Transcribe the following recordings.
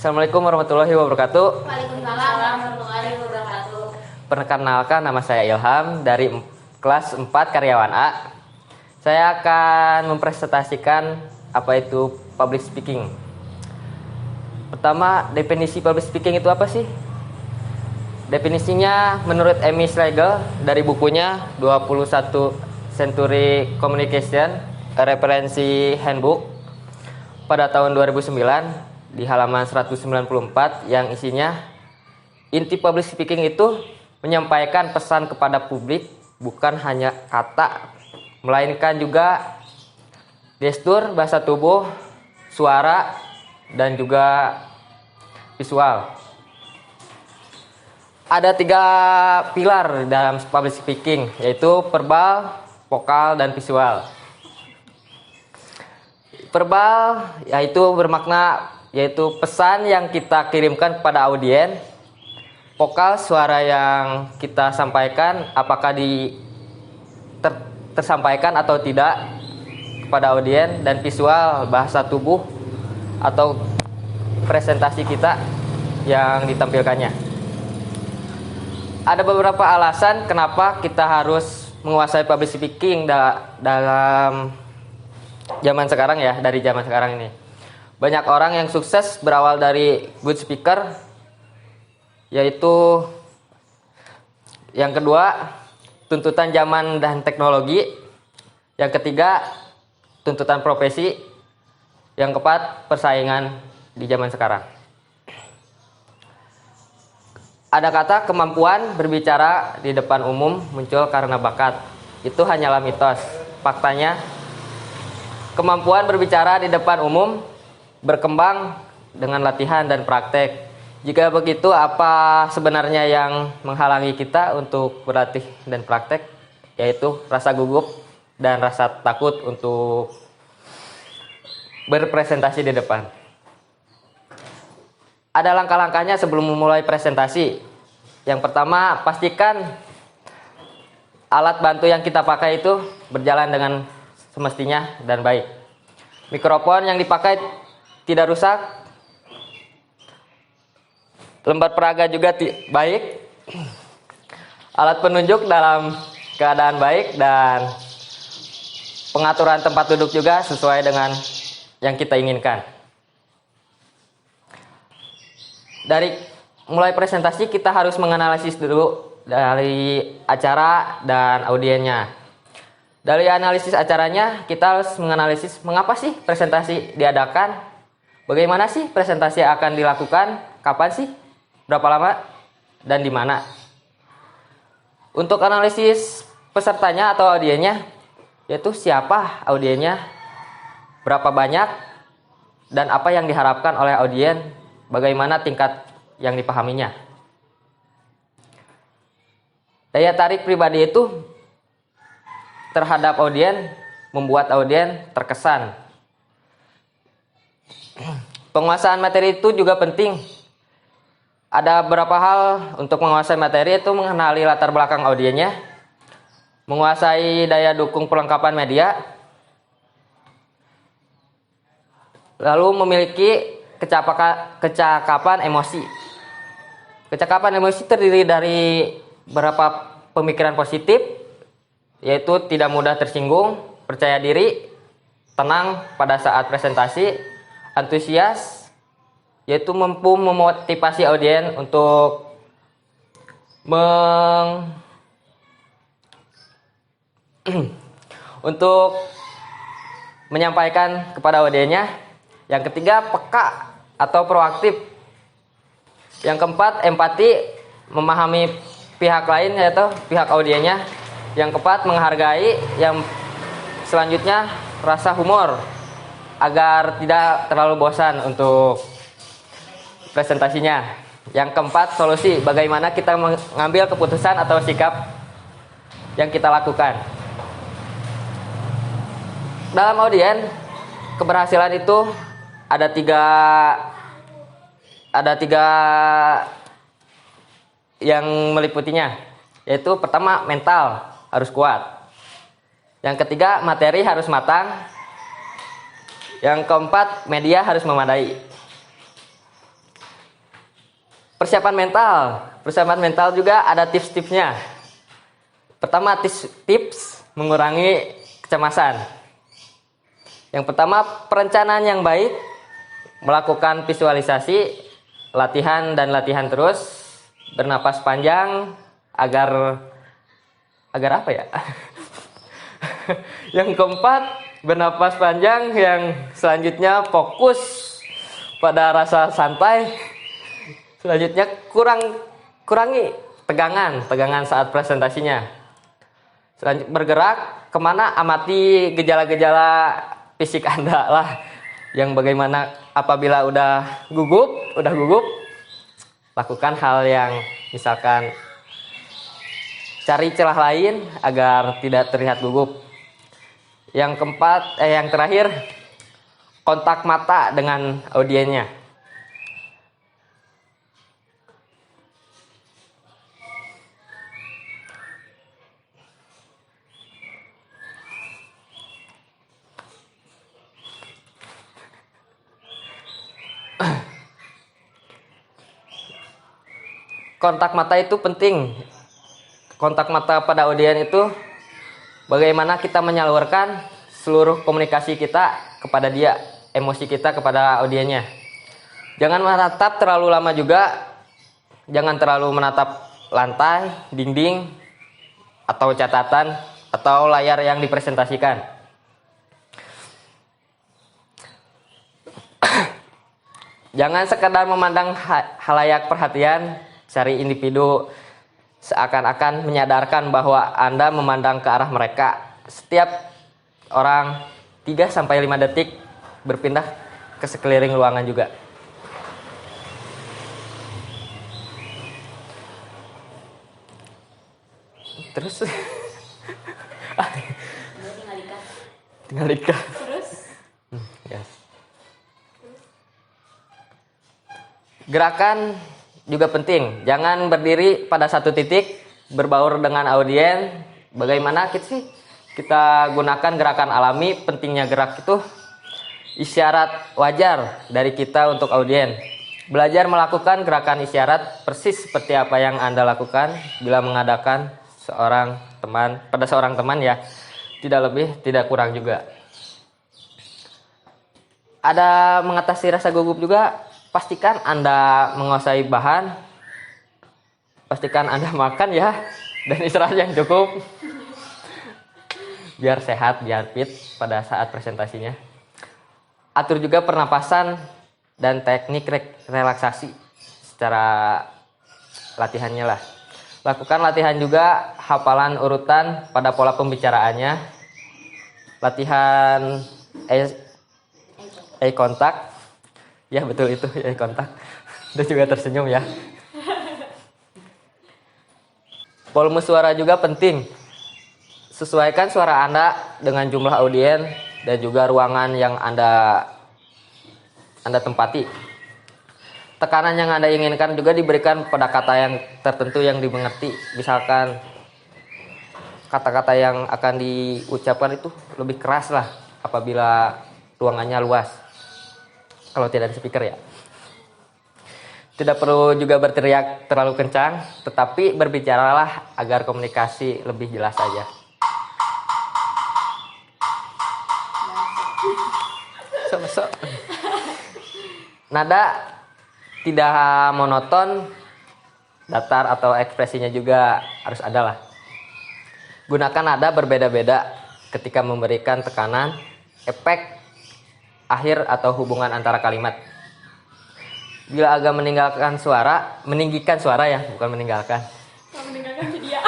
Assalamualaikum warahmatullahi wabarakatuh. Waalaikumsalam warahmatullahi wabarakatuh. Perkenalkan, nama saya Ilham dari kelas 4 karyawan A. Saya akan mempresentasikan apa itu public speaking. Pertama, definisi public speaking itu apa sih? Definisinya menurut Amy Schlegel dari bukunya 21 Century Communication, a Reference Handbook pada tahun 2009 di halaman 194 yang isinya inti public speaking itu menyampaikan pesan kepada publik bukan hanya kata, melainkan juga gestur, bahasa tubuh, suara, dan juga visual. Ada 3 pilar dalam public speaking, yaitu verbal, vokal, dan visual. Verbal yaitu pesan yang kita kirimkan kepada audiens. Vokal, suara yang kita sampaikan apakah tersampaikan atau tidak kepada audiens, dan visual, bahasa tubuh atau presentasi kita yang ditampilkannya. Ada beberapa alasan kenapa kita harus menguasai public speaking dalam zaman sekarang ya, dari zaman sekarang ini. Banyak orang yang sukses berawal dari good speaker, yaitu yang kedua, tuntutan zaman dan teknologi. Yang ketiga, tuntutan profesi. Yang keempat, persaingan di zaman sekarang. Ada kata kemampuan berbicara di depan umum muncul karena bakat. Itu hanyalah mitos. Faktanya, kemampuan berbicara di depan umum berkembang dengan latihan dan praktek. Jika begitu, apa sebenarnya yang menghalangi kita untuk berlatih dan praktek? Yaitu rasa gugup dan rasa takut untuk berpresentasi di depan. Ada langkah-langkahnya sebelum memulai presentasi. Yang pertama, pastikan alat bantu yang kita pakai itu berjalan dengan semestinya dan baik. Mikrofon yang dipakai tidak rusak. Lembar peraga juga baik. Alat penunjuk dalam keadaan baik, dan pengaturan tempat duduk juga sesuai dengan yang kita inginkan. Dari mulai presentasi kita harus menganalisis dulu dari acara dan audiensnya. Dari analisis acaranya kita harus menganalisis mengapa sih presentasi diadakan, bagaimana sih presentasi akan dilakukan, kapan sih, berapa lama, dan di mana. Untuk analisis pesertanya atau audiensnya, yaitu siapa audiensnya, berapa banyak, dan apa yang diharapkan oleh audiens, bagaimana tingkat yang dipahaminya. Daya tarik pribadi itu terhadap audiens membuat audiens terkesan. Penguasaan materi itu juga penting. Ada beberapa hal untuk menguasai materi, itu mengenali latar belakang audiensnya, menguasai daya dukung perlengkapan media, lalu memiliki kecakapan emosi. Kecakapan emosi terdiri dari beberapa pemikiran positif, yaitu tidak mudah tersinggung, percaya diri, tenang pada saat presentasi, antusias, yaitu mampu memotivasi audiens untuk untuk menyampaikan kepada audiensnya. Yang ketiga, peka atau proaktif. Yang keempat, empati, memahami pihak lain yaitu pihak audiensnya. Yang keempat, menghargai. Yang selanjutnya, rasa humor agar tidak terlalu bosan untuk presentasinya. Yang keempat, solusi, bagaimana kita mengambil keputusan atau sikap yang kita lakukan. Dalam audiens, keberhasilan itu ada tiga yang meliputinya, yaitu pertama, mental harus kuat. Yang ketiga, materi harus matang. Yang keempat, media harus memadai. Persiapan mental. Persiapan mental juga ada tips-tipsnya. Pertama, tips mengurangi kecemasan. Yang pertama, perencanaan yang baik, melakukan visualisasi, latihan dan latihan terus, bernapas panjang agar apa ya? Yang keempat, bernapas panjang. Yang selanjutnya fokus pada rasa santai. Selanjutnya kurangi tegangan saat presentasinya. Selanjutnya bergerak kemana, amati gejala-gejala fisik Anda lah. Yang bagaimana apabila udah gugup, lakukan hal yang misalkan cari celah lain agar tidak terlihat gugup. Yang terakhir, kontak mata dengan audiennya. Kontak mata itu penting. Kontak mata pada audien itu bagaimana kita menyalurkan seluruh komunikasi kita kepada dia, emosi kita kepada audiennya. Jangan menatap terlalu lama juga. Jangan terlalu menatap lantai, dinding, atau catatan, atau layar yang dipresentasikan. Jangan sekadar memandang halayak perhatian, cari individu seakan-akan menyadarkan bahwa Anda memandang ke arah mereka. Setiap orang 3-5 detik berpindah ke sekeliling ruangan juga. Terus tinggal ikat. Terus Yes. Gerakan juga penting. Jangan berdiri pada satu titik, berbaur dengan audien. Bagaimana kita gunakan gerakan alami. Pentingnya gerak itu isyarat wajar dari kita untuk audien. Belajar melakukan gerakan isyarat persis seperti apa yang Anda lakukan bila mengadakan pada seorang teman ya. Tidak lebih, tidak kurang juga. Ada mengatasi rasa gugup juga. Pastikan Anda menguasai bahan. Pastikan Anda makan ya. Dan istirahat yang cukup. Biar sehat, biar fit pada saat presentasinya. Atur juga pernapasan dan teknik relaksasi secara latihannya lah. Lakukan latihan juga hafalan urutan pada pola pembicaraannya. Latihan eye contact. Ya betul itu, eye contact. Dan juga tersenyum ya. Volume suara juga penting. Sesuaikan suara Anda dengan jumlah audien dan juga ruangan yang Anda tempati. Tekanan yang Anda inginkan juga diberikan pada kata yang tertentu yang dimengerti. Misalkan kata-kata yang akan diucapkan itu lebih keras lah apabila ruangannya luas. Kalau tidak ada speaker ya. Tidak perlu juga berteriak terlalu kencang, tetapi berbicaralah agar komunikasi lebih jelas saja. So. Nada tidak monoton, datar atau ekspresinya juga harus ada lah. Gunakan nada berbeda-beda ketika memberikan tekanan, efek, akhir atau hubungan antara kalimat. Bila agak meninggikan suara ya, bukan meninggalkan. meninggalkan jadi ya.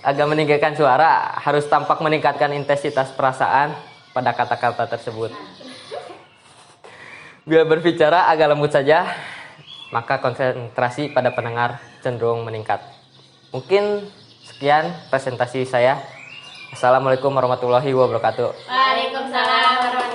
Agak meninggikan suara, harus tampak meningkatkan intensitas perasaan pada kata-kata tersebut. Bila berbicara agak lembut saja, maka konsentrasi pada pendengar cenderung meningkat. Mungkin sekian presentasi saya. Assalamualaikum warahmatullahi wabarakatuh. Waalaikumsalam warahmatullahi wabarakatuh.